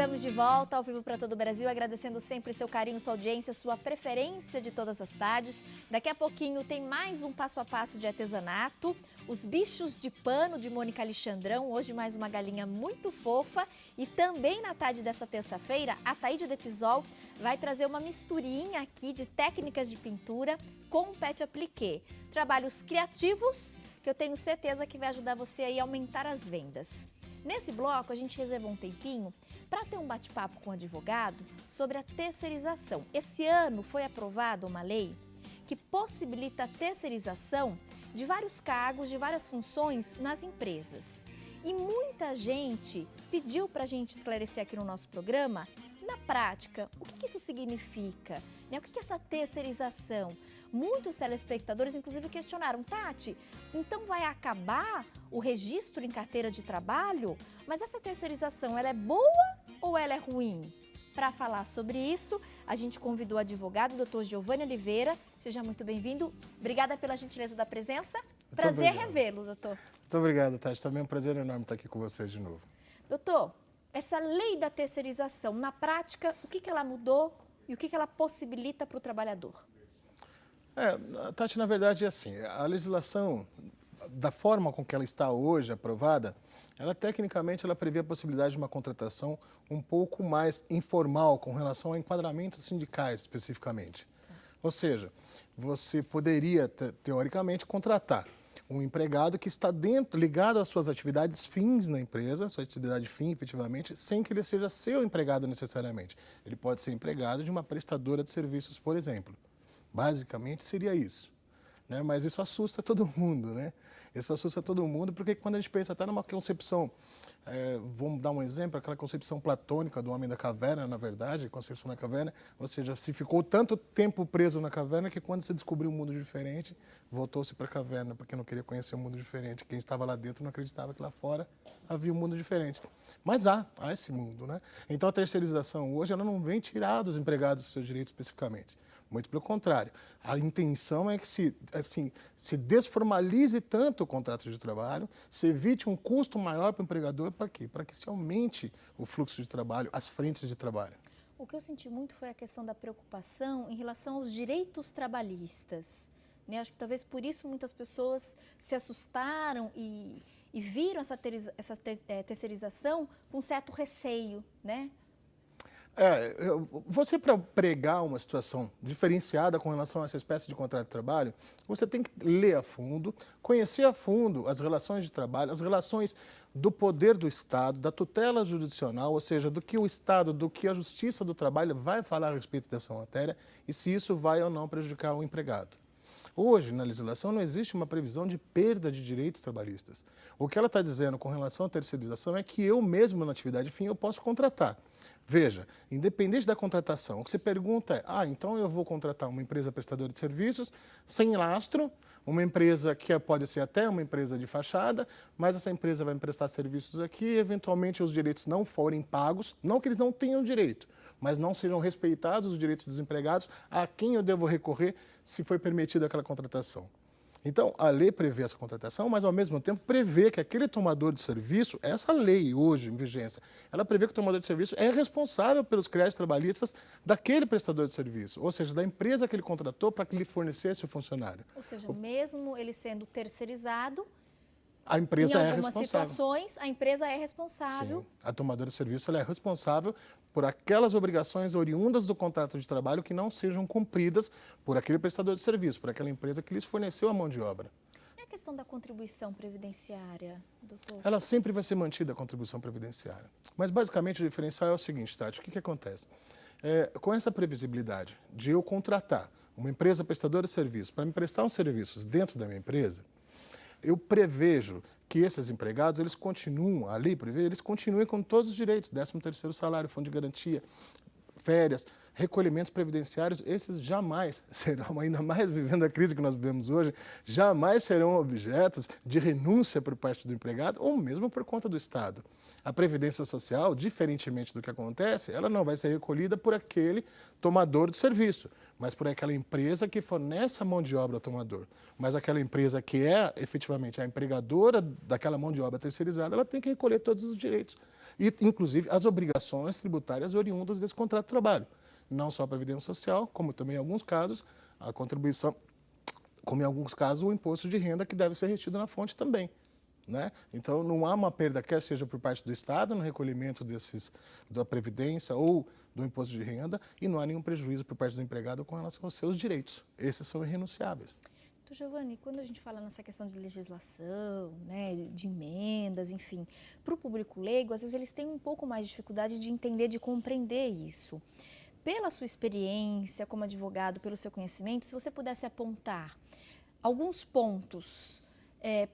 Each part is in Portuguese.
Estamos de volta ao vivo para todo o Brasil, agradecendo sempre seu carinho, sua audiência, sua preferência de todas as tardes. Daqui a pouquinho tem mais um passo a passo de artesanato, os bichos de pano de Mônica Alexandrão, hoje mais uma galinha muito fofa. E também na tarde dessa terça-feira, a Taíde Depisol vai trazer uma misturinha aqui de técnicas de pintura com um pet appliqué. Trabalhos criativos que eu tenho certeza que vai ajudar você aí a aumentar as vendas. Nesse bloco, a gente reservou um tempinho para ter um bate-papo com o advogado sobre a terceirização. Esse ano foi aprovada uma lei que possibilita a terceirização de vários cargos, de várias funções nas empresas. E muita gente pediu para a gente esclarecer aqui no nosso programa, na prática, o que isso significa? O que é essa terceirização? Muitos telespectadores, inclusive, questionaram, Tati, então vai acabar o registro em carteira de trabalho? Mas essa terceirização, ela é boa ou ela é ruim? Para falar sobre isso, a gente convidou o advogado, Dr. Giovanni Oliveira. Seja muito bem-vindo. Obrigada pela gentileza da presença. Prazer revê-lo, doutor. Muito obrigado, Tati. Também é um prazer enorme estar aqui com vocês de novo. Doutor, essa lei da terceirização, na prática, o que ela mudou e o que ela possibilita para o trabalhador? Tati, na verdade é assim, a legislação, da forma com que ela está hoje aprovada, ela tecnicamente prevê a possibilidade de uma contratação um pouco mais informal com relação a enquadramentos sindicais especificamente. Ou seja, você poderia, teoricamente, contratar um empregado que está ligado às suas atividades fins na empresa, sua atividade fim, efetivamente, sem que ele seja seu empregado necessariamente. Ele pode ser empregado de uma prestadora de serviços, por exemplo. Basicamente seria isso, né? Mas isso assusta todo mundo, né? Isso assusta todo mundo porque quando a gente pensa até numa concepção, vamos dar um exemplo, aquela concepção platônica do homem da caverna, na verdade, concepção da caverna, ou seja, se ficou tanto tempo preso na caverna que quando se descobriu um mundo diferente, voltou-se para a caverna porque não queria conhecer um mundo diferente. Quem estava lá dentro não acreditava que lá fora havia um mundo diferente. Mas há esse mundo, né? Então a terceirização hoje ela não vem tirar dos empregados os seus direitos especificamente. Muito pelo contrário, a intenção é que se desformalize tanto o contrato de trabalho, se evite um custo maior para o empregador, para quê? Para que se aumente o fluxo de trabalho, as frentes de trabalho. O que eu senti muito foi a questão da preocupação em relação aos direitos trabalhistas, né? Acho que talvez por isso muitas pessoas se assustaram e viram essa terceirização com certo receio, né? Você, para pregar uma situação diferenciada com relação a essa espécie de contrato de trabalho, você tem que ler a fundo, conhecer a fundo as relações de trabalho, as relações do poder do Estado, da tutela jurisdicional, ou seja, do que o Estado, do que a Justiça do Trabalho vai falar a respeito dessa matéria e se isso vai ou não prejudicar o empregado. Hoje, na legislação, não existe uma previsão de perda de direitos trabalhistas. O que ela está dizendo com relação à terceirização é que eu mesmo, na atividade fim, eu posso contratar. Veja, independente da contratação, o que se pergunta é, então eu vou contratar uma empresa prestadora de serviços sem lastro, uma empresa que pode ser até uma empresa de fachada, mas essa empresa vai me prestar serviços aqui e, eventualmente, os direitos não forem pagos, não que eles não tenham direito, mas não sejam respeitados os direitos dos empregados, a quem eu devo recorrer se foi permitida aquela contratação. Então, a lei prevê essa contratação, mas, ao mesmo tempo, prevê que aquele tomador de serviço, essa lei hoje em vigência, ela prevê que o tomador de serviço é responsável pelos créditos trabalhistas daquele prestador de serviço, ou seja, da empresa que ele contratou para que lhe fornecesse o funcionário. Ou seja, mesmo ele sendo terceirizado, a empresa em algumas situações, a empresa é responsável. Sim, a tomadora de serviço ela é responsável por aquelas obrigações oriundas do contrato de trabalho que não sejam cumpridas por aquele prestador de serviço, por aquela empresa que lhes forneceu a mão de obra. E a questão da contribuição previdenciária, doutor? Ela sempre vai ser mantida, a contribuição previdenciária. Mas, basicamente, o diferencial é o seguinte, Tati, o que acontece? Com essa previsibilidade de eu contratar uma empresa prestadora de serviço para me prestar uns serviços dentro da minha empresa, eu prevejo que esses empregados, eles continuam, a lei prevê, eles continuem com todos os direitos, 13º salário, fundo de garantia, férias, recolhimentos previdenciários, esses jamais serão, ainda mais vivendo a crise que nós vivemos hoje, jamais serão objetos de renúncia por parte do empregado ou mesmo por conta do Estado. A Previdência Social, diferentemente do que acontece, ela não vai ser recolhida por aquele tomador de serviço, mas por aquela empresa que fornece a mão de obra ao tomador. Mas aquela empresa que é efetivamente a empregadora daquela mão de obra terceirizada, ela tem que recolher todos os direitos, e inclusive as obrigações tributárias oriundas desse contrato de trabalho. Não só a Previdência Social, como também em alguns casos a contribuição, como em alguns casos o imposto de renda que deve ser retido na fonte também. Né? Então, não há uma perda, quer seja por parte do Estado, no recolhimento da Previdência ou do imposto de renda, e não há nenhum prejuízo por parte do empregado com relação aos seus direitos. Esses são irrenunciáveis. Então, Giovanni, quando a gente fala nessa questão de legislação, né, de emendas, enfim, para o público leigo, às vezes eles têm um pouco mais de dificuldade de entender, de compreender isso. Pela sua experiência como advogado, pelo seu conhecimento, se você pudesse apontar alguns pontos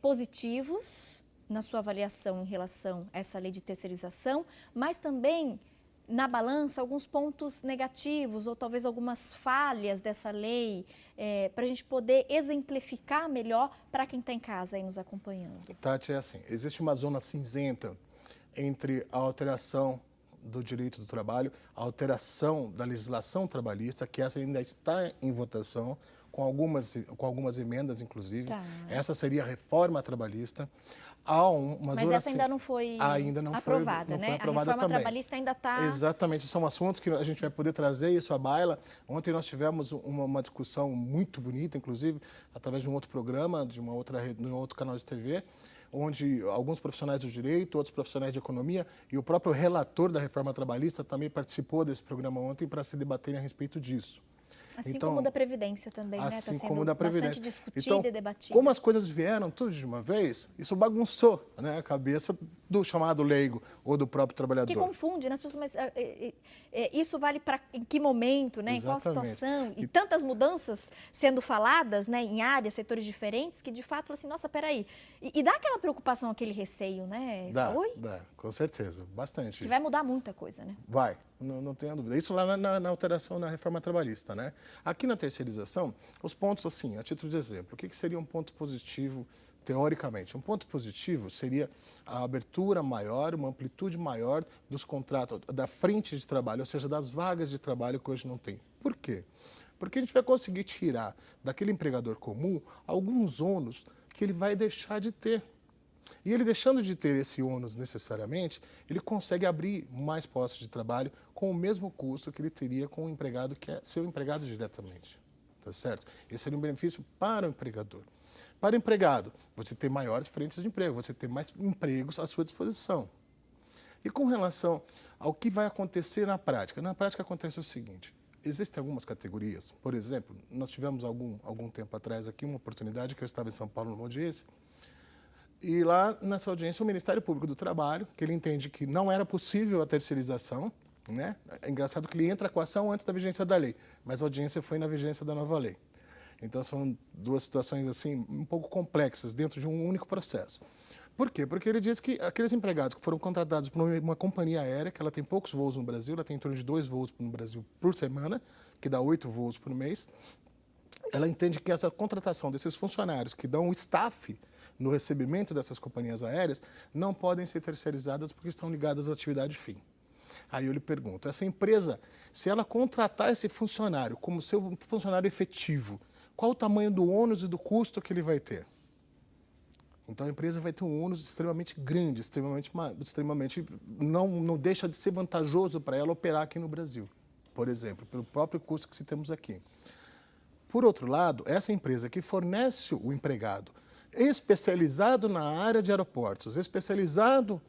positivos na sua avaliação em relação a essa lei de terceirização, mas também na balança alguns pontos negativos ou talvez algumas falhas dessa lei, para a gente poder exemplificar melhor para quem está em casa aí nos acompanhando. Tati, é assim, existe uma zona cinzenta entre a alteração do direito do trabalho, a alteração da legislação trabalhista, que essa ainda está em votação, com algumas emendas, inclusive. Tá. Essa seria a reforma trabalhista. Mas essa ainda não foi aprovada, não né? foi aprovada a reforma também. trabalhista ainda está... Exatamente, são assuntos que a gente vai poder trazer isso à baila. Ontem nós tivemos uma discussão muito bonita, inclusive, através de um outro programa, de um outro canal de TV, onde alguns profissionais do direito, outros profissionais de economia e o próprio relator da reforma trabalhista também participou desse programa ontem para se debaterem a respeito disso. Assim então, como o da Previdência também, né? Assim Está sendo como da Previdência. bastante discutido então, e debatido. Como as coisas vieram tudo de uma vez, isso bagunçou, né, a cabeça do chamado leigo ou do próprio trabalhador. Que confunde, né? As pessoas, mas isso vale para em que momento, né? Exatamente. Em qual situação? E tantas mudanças sendo faladas, né, em áreas, setores diferentes, que de fato fala assim, nossa, peraí. E dá aquela preocupação, aquele receio, né? Dá, com certeza, bastante. Que vai mudar muita coisa, né? Vai, não tenha dúvida. Isso lá na alteração na reforma trabalhista, né? Aqui na terceirização, os pontos, assim, a título de exemplo, o que seria um ponto positivo teoricamente? Um ponto positivo seria a abertura maior, uma amplitude maior dos contratos, da frente de trabalho, ou seja, das vagas de trabalho que hoje não tem. Por quê? Porque a gente vai conseguir tirar daquele empregador comum alguns ônus que ele vai deixar de ter. E ele deixando de ter esse ônus necessariamente, ele consegue abrir mais postos de trabalho com o mesmo custo que ele teria com o empregado que é seu empregado diretamente. Tá certo? Esse seria um benefício para o empregador. Para o empregado, você tem maiores frentes de emprego, você tem mais empregos à sua disposição. E com relação ao que vai acontecer na prática acontece o seguinte, existem algumas categorias, por exemplo, nós tivemos algum tempo atrás aqui uma oportunidade que eu estava em São Paulo numa audiência, e lá nessa audiência o Ministério Público do Trabalho, que ele entende que não era possível a terceirização, né? É engraçado que ele entra com a ação antes da vigência da lei, mas a audiência foi na vigência da nova lei. Então são duas situações assim um pouco complexas dentro de um único processo. Por quê? Porque ele diz que aqueles empregados que foram contratados por uma companhia aérea, que ela tem poucos voos no Brasil, ela tem em torno de 2 voos no Brasil por semana, que dá 8 voos por mês, ela entende que essa contratação desses funcionários que dão o staff no recebimento dessas companhias aéreas não podem ser terceirizadas porque estão ligadas à atividade fim. Aí eu lhe pergunto, essa empresa, se ela contratar esse funcionário como seu funcionário efetivo, qual o tamanho do ônus e do custo que ele vai ter? Então a empresa vai ter um ônus extremamente grande, extremamente não deixa de ser vantajoso para ela operar aqui no Brasil, por exemplo, pelo próprio custo que temos aqui. Por outro lado, essa empresa que fornece o empregado especializado na área de aeroportos, especializado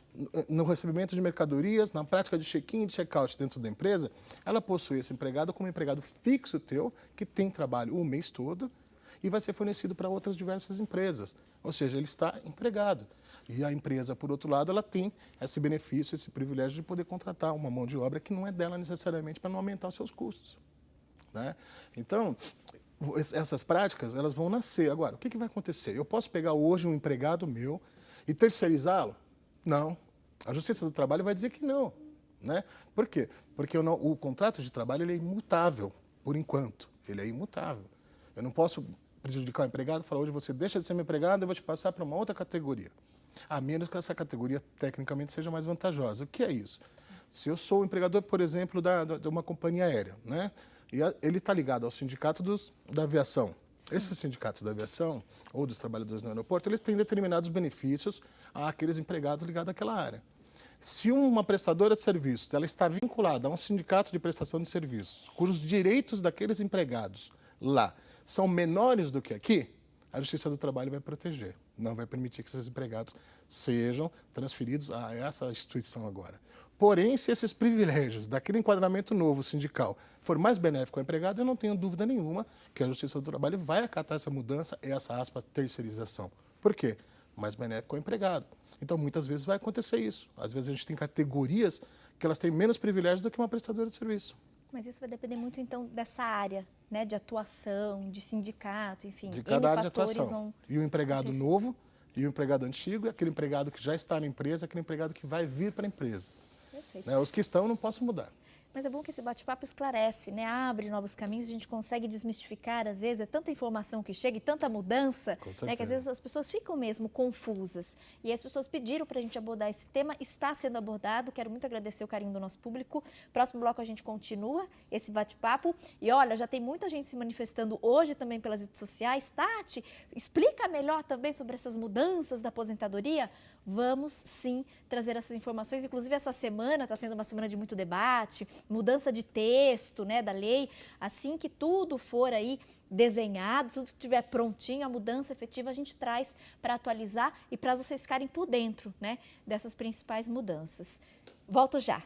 no recebimento de mercadorias, na prática de check-in e de check-out dentro da empresa, ela possui esse empregado como um empregado fixo teu, que tem trabalho o mês todo e vai ser fornecido para outras diversas empresas. Ou seja, ele está empregado. E a empresa, por outro lado, ela tem esse benefício, esse privilégio de poder contratar uma mão de obra que não é dela necessariamente para não aumentar os seus custos, né? Então, essas práticas, elas vão nascer. Agora, o que vai acontecer? Eu posso pegar hoje um empregado meu e terceirizá-lo? Não. A Justiça do Trabalho vai dizer que não, né? Por quê? Porque o contrato de trabalho ele é imutável, por enquanto. Ele é imutável. Eu não posso prejudicar o empregado e falar, hoje você deixa de ser meu empregado, eu vou te passar para uma outra categoria. a menos que essa categoria tecnicamente seja mais vantajosa. O que é isso? Se eu sou o empregador, por exemplo, de uma companhia aérea, né? E ele está ligado ao sindicato da aviação. Sim. Esse sindicato da aviação, ou dos trabalhadores no aeroporto, eles têm determinados benefícios àqueles empregados ligados àquela área. Se uma prestadora de serviços ela está vinculada a um sindicato de prestação de serviços, cujos direitos daqueles empregados lá são menores do que aqui, a Justiça do Trabalho vai proteger. Não vai permitir que esses empregados sejam transferidos a essa instituição agora. Porém, se esses privilégios daquele enquadramento novo sindical for mais benéfico ao empregado, eu não tenho dúvida nenhuma que a Justiça do Trabalho vai acatar essa mudança e essa terceirização. Por quê? Mais benéfico ao empregado. Então, muitas vezes vai acontecer isso. Às vezes a gente tem categorias que elas têm menos privilégios do que uma prestadora de serviço. Mas isso vai depender muito, então, dessa área, né, de atuação, de sindicato, enfim. De cada área de atuação. E o empregado novo, e o empregado antigo, e aquele empregado que já está na empresa, aquele empregado que vai vir para a empresa. Perfeito. Os que estão não posso mudar. Mas é bom que esse bate-papo esclarece, né? Abre novos caminhos, a gente consegue desmistificar, às vezes, é tanta informação que chega e tanta mudança, né, que às vezes as pessoas ficam mesmo confusas. E as pessoas pediram para a gente abordar esse tema, está sendo abordado, quero muito agradecer o carinho do nosso público. Próximo bloco a gente continua esse bate-papo. E olha, já tem muita gente se manifestando hoje também pelas redes sociais. Tati, explica melhor também sobre essas mudanças da aposentadoria? Vamos sim trazer essas informações, inclusive essa semana está sendo uma semana de muito debate, mudança de texto, né, da lei. Assim que tudo for aí desenhado, tudo estiver prontinho, a mudança efetiva a gente traz para atualizar e para vocês ficarem por dentro, né, dessas principais mudanças. Volto já.